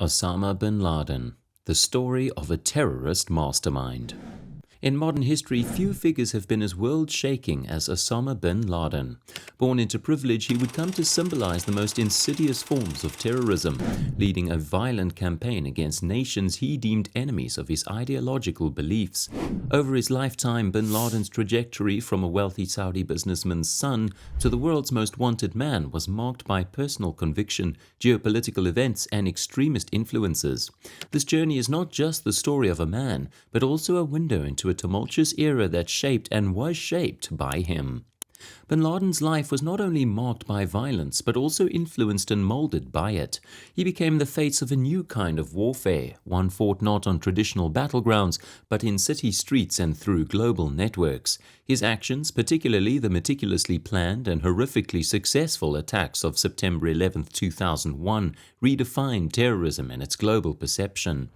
Osama bin Laden, the story of a terrorist mastermind. In modern history, few figures have been as world-shaking as Osama bin Laden. Born into privilege, he would come to symbolize the most insidious forms of terrorism, leading a violent campaign against nations he deemed enemies of his ideological beliefs. Over his lifetime, bin Laden's trajectory from a wealthy Saudi businessman's son to the world's most wanted man was marked by personal conviction, geopolitical events, and extremist influences. This journey is not just the story of a man, but also a window into a tumultuous era that shaped and was shaped by him. Bin Laden's life was not only marked by violence, but also influenced and molded by it. He became the face of a new kind of warfare, one fought not on traditional battlegrounds, but in city streets and through global networks. His actions, particularly the meticulously planned and horrifically successful attacks of September 11, 2001, redefined terrorism and its global perception.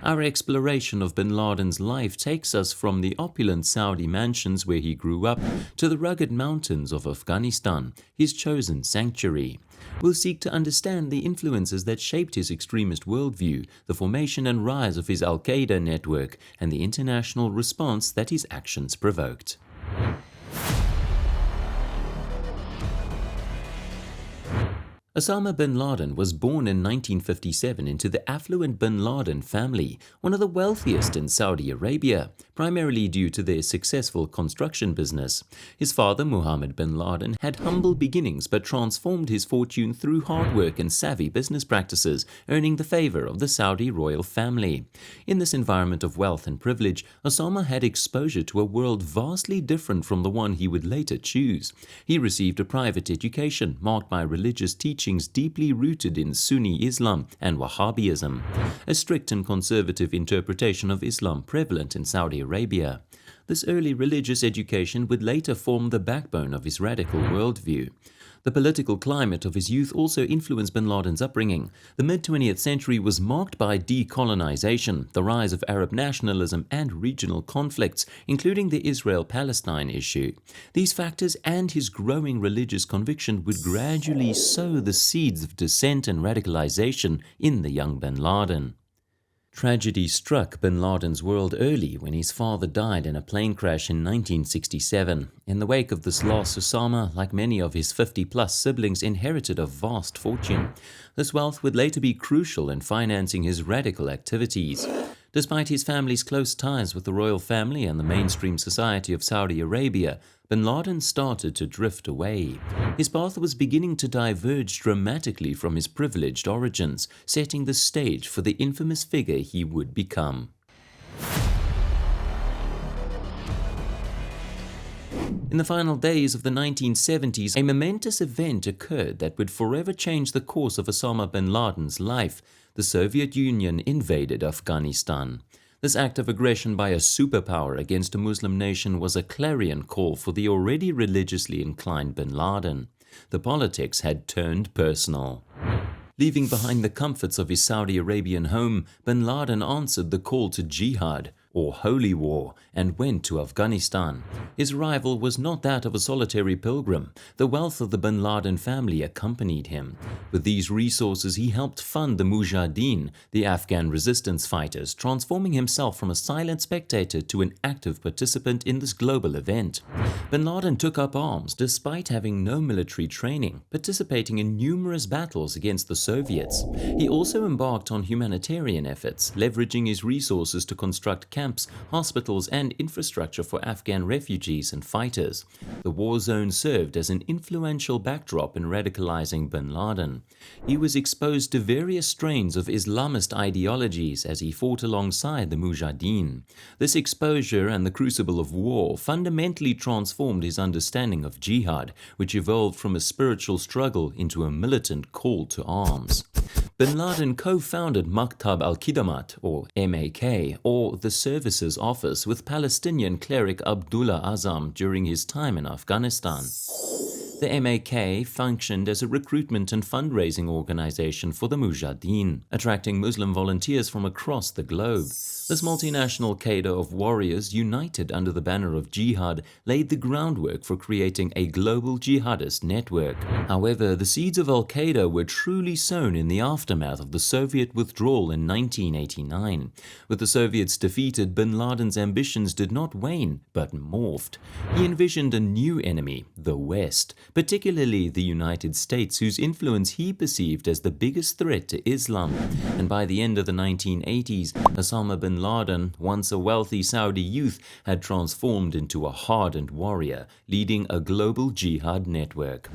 Our exploration of bin Laden's life takes us from the opulent Saudi mansions where he grew up to the rugged mountains of Afghanistan, his chosen sanctuary. We'll seek to understand the influences that shaped his extremist worldview, the formation and rise of his al-qaeda network, and the international response that his actions provoked. Osama bin Laden was born in 1957 into the affluent bin Laden family, one of the wealthiest in Saudi Arabia, primarily due to their successful construction business. His father, Mohammed bin Laden, had humble beginnings but transformed his fortune through hard work and savvy business practices, earning the favor of the Saudi royal family. In this environment of wealth and privilege, Osama had exposure to a world vastly different from the one he would later choose. He received a private education marked by religious teaching deeply rooted in Sunni Islam and Wahhabism, a strict and conservative interpretation of Islam prevalent in Saudi Arabia. This early religious education would later form the backbone of his radical worldview. The political climate of his youth also influenced bin Laden's upbringing. The mid-20th century was marked by decolonization, the rise of Arab nationalism, and regional conflicts, including the Israel-Palestine issue. These factors and his growing religious conviction would gradually sow the seeds of dissent and radicalization in the young bin Laden. Tragedy struck bin Laden's world early when his father died in a plane crash in 1967. In the wake of this loss, Osama, like many of his 50-plus siblings, inherited a vast fortune. This wealth would later be crucial in financing his radical activities. Despite his family's close ties with the royal family and the mainstream society of Saudi Arabia, bin Laden started to drift away. His path was beginning to diverge dramatically from his privileged origins, setting the stage for the infamous figure he would become. In the final days of the 1970s, a momentous event occurred that would forever change the course of Osama bin Laden's life. The Soviet Union invaded Afghanistan. This act of aggression by a superpower against a Muslim nation was a clarion call for the already religiously inclined bin Laden. The politics had turned personal. Leaving behind the comforts of his Saudi Arabian home, bin Laden answered the call to Jihad, or holy war, and went to Afghanistan. His arrival was not that of a solitary pilgrim. The wealth of the bin Laden family accompanied him. With these resources, he helped fund the Mujahideen, the Afghan resistance fighters, transforming himself from a silent spectator to an active participant in this global event. Bin Laden took up arms despite having no military training, participating in numerous battles against the Soviets. He also embarked on humanitarian efforts, leveraging his resources to construct camps, hospitals, and infrastructure for Afghan refugees and fighters. The war zone served as an influential backdrop in radicalizing bin Laden. He was exposed to various strains of Islamist ideologies as he fought alongside the Mujahideen. This exposure and the crucible of war fundamentally transformed his understanding of jihad, which evolved from a spiritual struggle into a militant call to arms. Bin Laden co-founded Maktab al-Khidamat, or MAK, or the Services Office, with Palestinian cleric Abdullah Azzam during his time in Afghanistan. The MAK functioned as a recruitment and fundraising organization for the Mujahideen, attracting Muslim volunteers from across the globe. This multinational cadre of warriors united under the banner of Jihad laid the groundwork for creating a global jihadist network. However, the seeds of al-Qaeda were truly sown in the aftermath of the Soviet withdrawal in 1989. With the Soviets defeated, bin Laden's ambitions did not wane, but morphed. He envisioned a new enemy, the West, particularly the United States, whose influence he perceived as the biggest threat to Islam. And by the end of the 1980s, Osama bin Laden, once a wealthy Saudi youth, had transformed into a hardened warrior, leading a global jihad network.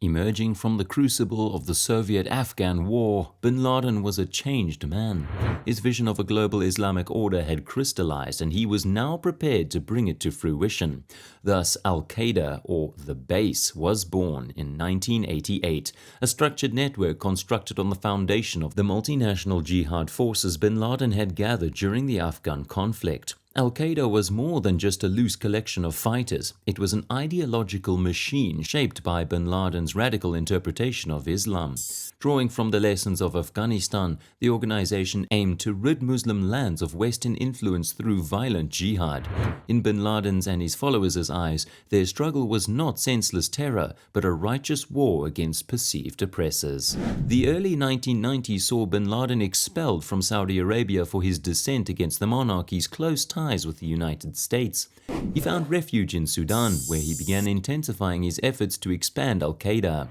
Emerging from the crucible of the Soviet-Afghan War, bin Laden was a changed man. His vision of a global Islamic order had crystallized, and he was now prepared to bring it to fruition. Thus, al-Qaeda, or the Base, was born in 1988, a structured network constructed on the foundation of the multinational jihad forces bin Laden had gathered during the Afghan conflict. Al-Qaeda was more than just a loose collection of fighters. It was an ideological machine shaped by bin Laden's radical interpretation of Islam. Drawing from the lessons of Afghanistan, the organization aimed to rid Muslim lands of Western influence through violent jihad. In bin Laden's and his followers' eyes, their struggle was not senseless terror, but a righteous war against perceived oppressors. The early 1990s saw bin Laden expelled from Saudi Arabia for his dissent against the monarchy's close ties with the United States. He found refuge in Sudan, where he began intensifying his efforts to expand al-Qaeda.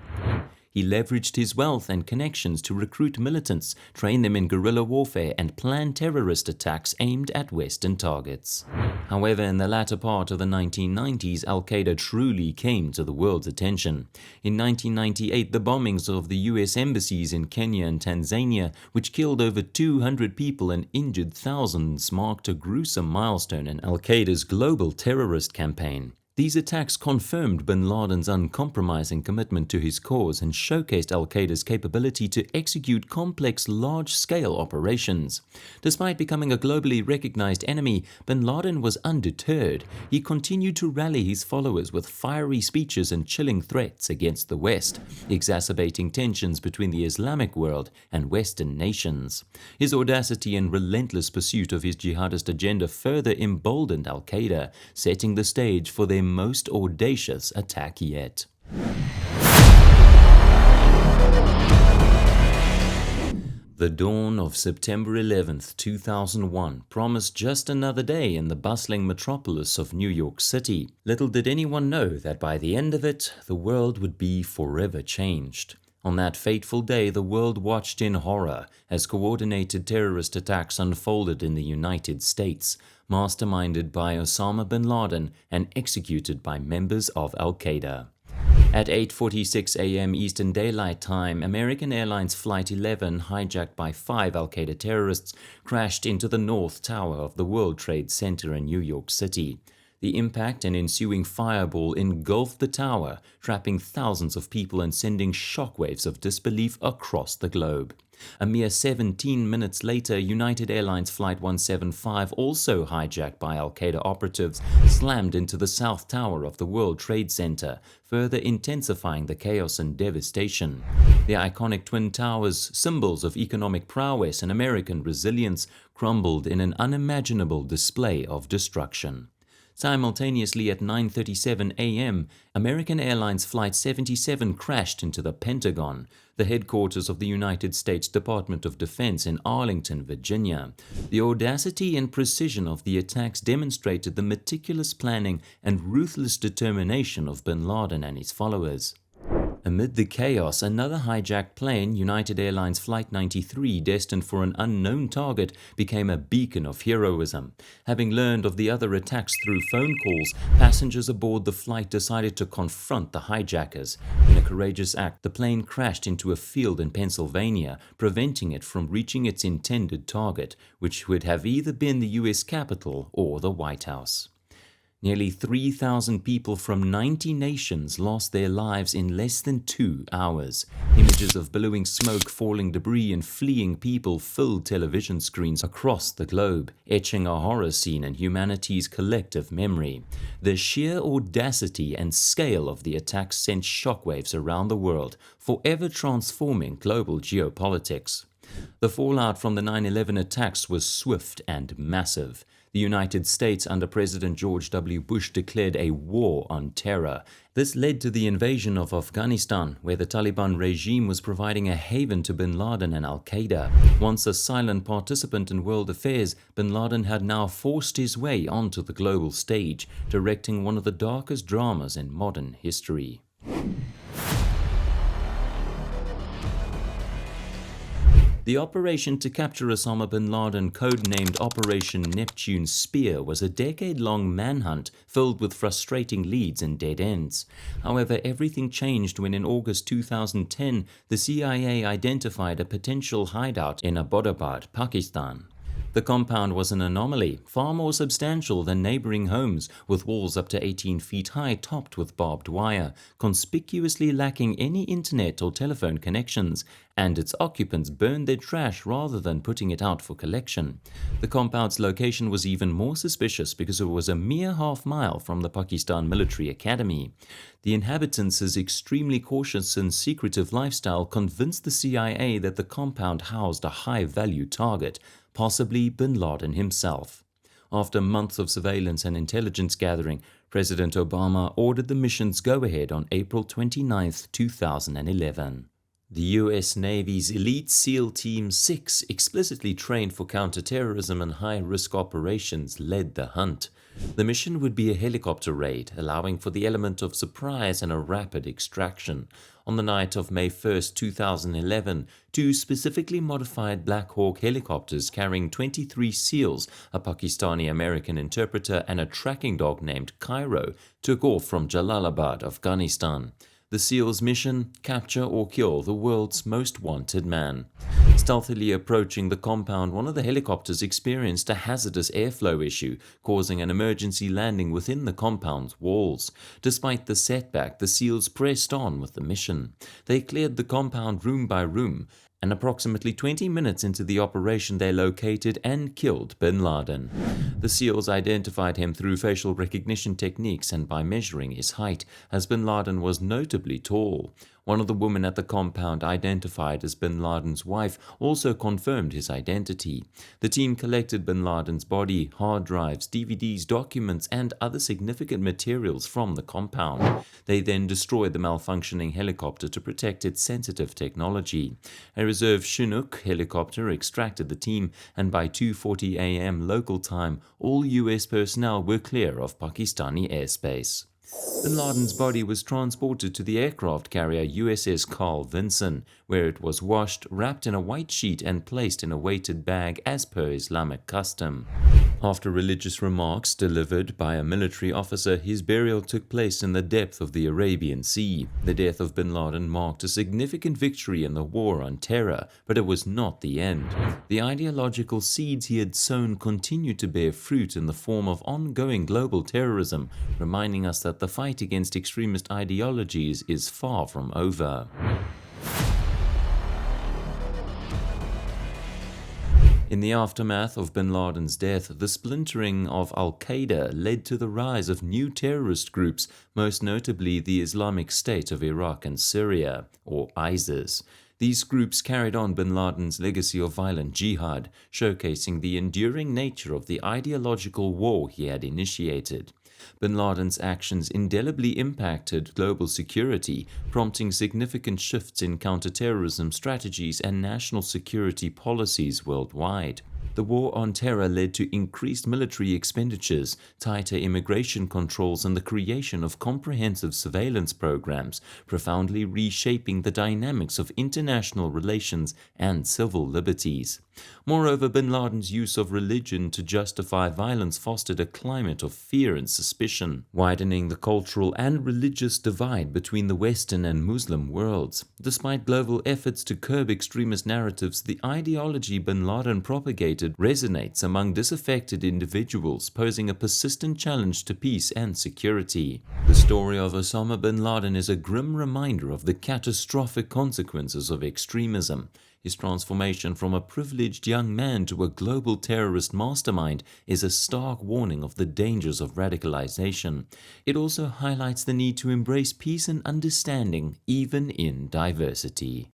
He leveraged his wealth and connections to recruit militants, train them in guerrilla warfare, and plan terrorist attacks aimed at Western targets. However, in the latter part of the 1990s, al-Qaeda truly came to the world's attention. In 1998, the bombings of the US embassies in Kenya and Tanzania, which killed over 200 people and injured thousands, marked a gruesome milestone in al-Qaeda's global terrorist campaign. These attacks confirmed bin Laden's uncompromising commitment to his cause and showcased al-Qaeda's capability to execute complex, large-scale operations. Despite becoming a globally recognized enemy, bin Laden was undeterred. He continued to rally his followers with fiery speeches and chilling threats against the West, exacerbating tensions between the Islamic world and Western nations. His audacity and relentless pursuit of his jihadist agenda further emboldened al-Qaeda, setting the stage for their most audacious attack yet. The dawn of September 11th, 2001 promised just another day in the bustling metropolis of New York City. Little did anyone know that by the end of it, the world would be forever changed. On that fateful day, the world watched in horror as coordinated terrorist attacks unfolded in the United States, masterminded by Osama bin Laden and executed by members of al-Qaeda. At 8:46 a.m. Eastern Daylight Time, American Airlines Flight 11, hijacked by 5 al-Qaeda terrorists, crashed into the North Tower of the World Trade Center in New York City. The impact and ensuing fireball engulfed the tower, trapping thousands of people and sending shockwaves of disbelief across the globe. A mere 17 minutes later, United Airlines Flight 175, also hijacked by al-Qaeda operatives, slammed into the South Tower of the World Trade Center, further intensifying the chaos and devastation. The iconic Twin Towers, symbols of economic prowess and American resilience, crumbled in an unimaginable display of destruction. Simultaneously at 9:37 a.m., American Airlines Flight 77 crashed into the Pentagon, the headquarters of the United States Department of Defense in Arlington, Virginia. The audacity and precision of the attacks demonstrated the meticulous planning and ruthless determination of bin Laden and his followers. Amid the chaos, another hijacked plane, United Airlines Flight 93, destined for an unknown target, became a beacon of heroism. Having learned of the other attacks through phone calls, passengers aboard the flight decided to confront the hijackers. In a courageous act, the plane crashed into a field in Pennsylvania, preventing it from reaching its intended target, which would have either been the U.S. Capitol or the White House. Nearly 3,000 people from 90 nations lost their lives in less than 2 hours. Images of billowing smoke, falling debris, and fleeing people filled television screens across the globe, etching a horror scene in humanity's collective memory. The sheer audacity and scale of the attacks sent shockwaves around the world, forever transforming global geopolitics. The fallout from the 9/11 attacks was swift and massive. The United States under President George W. Bush declared a war on terror. This led to the invasion of Afghanistan, where the Taliban regime was providing a haven to bin Laden and al-qaeda. Once a silent participant in world affairs, bin Laden had now forced his way onto the global stage, directing one of the darkest dramas in modern history. The operation to capture Osama bin Laden, codenamed Operation Neptune's Spear, was a decade-long manhunt filled with frustrating leads and dead ends. However, everything changed when in August 2010, the CIA identified a potential hideout in Abbottabad, Pakistan. The compound was an anomaly, far more substantial than neighboring homes, with walls up to 18 feet high topped with barbed wire, conspicuously lacking any internet or telephone connections, and its occupants burned their trash rather than putting it out for collection. The compound's location was even more suspicious because it was a mere half-mile from the Pakistan Military Academy. The inhabitants' extremely cautious and secretive lifestyle convinced the CIA that the compound housed a high-value target, possibly bin Laden himself. After months of surveillance and intelligence gathering, President Obama ordered the mission's go-ahead on April 29, 2011. The U.S. Navy's Elite SEAL Team 6, explicitly trained for counterterrorism and high-risk operations, led the hunt. The mission would be a helicopter raid, allowing for the element of surprise and a rapid extraction. On the night of May 1, 2011, two specifically modified Black Hawk helicopters carrying 23 SEALs, a Pakistani-American interpreter, and a tracking dog named Cairo took off from Jalalabad, Afghanistan. The SEALs' mission: capture or kill the world's most wanted man. Stealthily approaching the compound, one of the helicopters experienced a hazardous airflow issue, causing an emergency landing within the compound's walls. Despite the setback, the SEALs pressed on with the mission. They cleared the compound room by room, and approximately 20 minutes into the operation they located and killed bin Laden. The SEALs identified him through facial recognition techniques and by measuring his height, as bin Laden was notably tall. One of the women at the compound, identified as bin Laden's wife, also confirmed his identity. The team collected bin Laden's body, hard drives, DVDs, documents, and other significant materials from the compound. They then destroyed the malfunctioning helicopter to protect its sensitive technology. A reserve Chinook helicopter extracted the team, and by 2:40 a.m. local time, all U.S. personnel were clear of Pakistani airspace. Bin Laden's body was transported to the aircraft carrier USS Carl Vinson, where it was washed, wrapped in a white sheet, and placed in a weighted bag as per Islamic custom. After religious remarks delivered by a military officer, his burial took place in the depth of the Arabian Sea. The death of bin Laden marked a significant victory in the war on terror, but it was not the end. The ideological seeds he had sown continued to bear fruit in the form of ongoing global terrorism, reminding us that the fight against extremist ideologies is far from over. In the aftermath of bin Laden's death, the splintering of al-qaeda led to the rise of new terrorist groups, most notably the Islamic State of Iraq and Syria, or ISIS. These groups carried on bin Laden's legacy of violent jihad, showcasing the enduring nature of the ideological war he had initiated. Bin Laden's actions indelibly impacted global security, prompting significant shifts in counterterrorism strategies and national security policies worldwide. The war on terror led to increased military expenditures, tighter immigration controls, and the creation of comprehensive surveillance programs, profoundly reshaping the dynamics of international relations and civil liberties. Moreover, bin Laden's use of religion to justify violence fostered a climate of fear and suspicion, widening the cultural and religious divide between the Western and Muslim worlds. Despite global efforts to curb extremist narratives, the ideology bin Laden propagated resonates among disaffected individuals, posing a persistent challenge to peace and security. The story of Osama bin Laden is a grim reminder of the catastrophic consequences of extremism. His transformation from a privileged young man to a global terrorist mastermind is a stark warning of the dangers of radicalization. It also highlights the need to embrace peace and understanding, even in diversity.